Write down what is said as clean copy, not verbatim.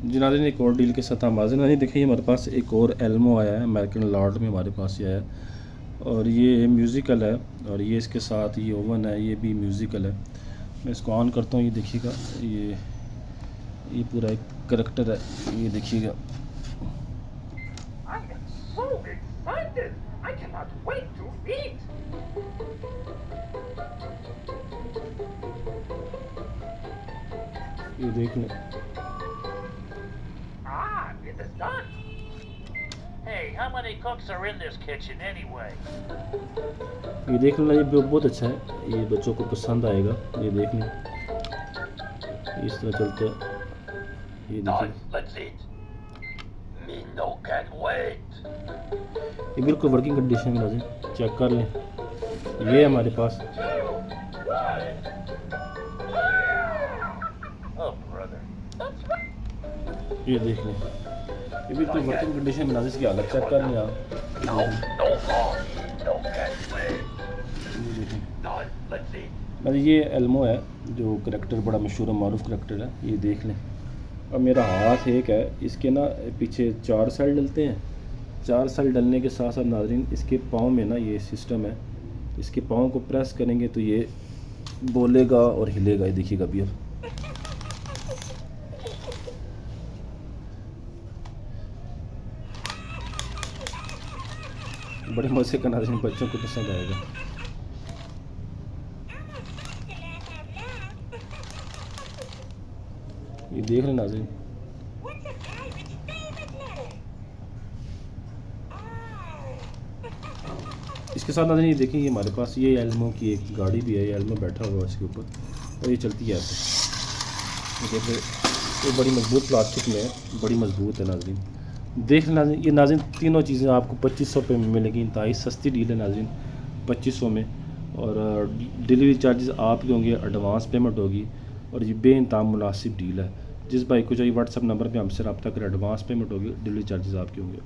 जी नाज़रीन, एक और डील के साथ हम हाज़िर हैं। देखिए हमारे पास एक और एल्मो आया है, अमेरिकन लॉट में हमारे पास ये आया है और ये म्यूज़िकल है और ये इसके साथ ये ओवन है, ये भी म्यूज़िकल है। मैं इसको ऑन करता हूँ, ये देखिएगा, ये पूरा एक करैक्टर है, ये देखिएगा। ये देख लें। It is done. Hey, how many cooks are in this kitchen anyway? ये देख लेना, ये बहुत अच्छा है, ये बच्चों को पसंद आएगा। ये देख लें, इस तरह चलता है, ये देखिए। Let's eat. Me no can wait. ये बिल्कुल वर्किंग कंडीशन में नाज़रीन, चेक कर लें। ये हमारे पास Oh brother. That's right. ये देख लें, ये बिल्कुल वर्किंग कंडीशन में नाज़रीन की हालत चेक कर लें आप। ये देखें, ये एल्मो है जो करैक्टर बड़ा मशहूर और मारूफ करैक्टर है, ये देख लें। और मेरा हाथ एक है, इसके ना पीछे 4 सेल डलते हैं। 4 सेल डलने के साथ साथ नाज़रीन इसके पाँव में ना ये सिस्टम है, इसके पाँव को प्रेस करेंगे तो ये बोलेगा और हिलेगा। ये देखिएगा अभी, अब बड़े मज़े का नाज़रीन, बच्चों को पसंद आएगा। ये देख लें नाज़रीन, इसके साथ नाज़रीन ये देखें, ये हमारे पास ये एल्मो की एक गाड़ी भी है, ये एल्मो बैठा हुआ है इसके ऊपर और ये चलती है ऐसे। ये देखें, ये बड़ी मजबूत प्लास्टिक में है, बड़ी मजबूत है नाज़रीन। देख लें नाज़रीन, ये नाज़रीन तीनों चीज़ें आपको 2500 रुपये में मिलेगी। इंतहाई सस्ती डील है नाज़रीन, 2500 में। और डिलीवरी चार्जेस आपके होंगे, एडवांस पेमेंट होगी और ये बेइंतहा मुनासिब डील है। जिस भाई को चाहिए व्हाट्सअप नंबर पे हमसे रब्ता करें, एडवांस पेमेंट होगी, डिलीवरी चार्जेस आपके होंगे।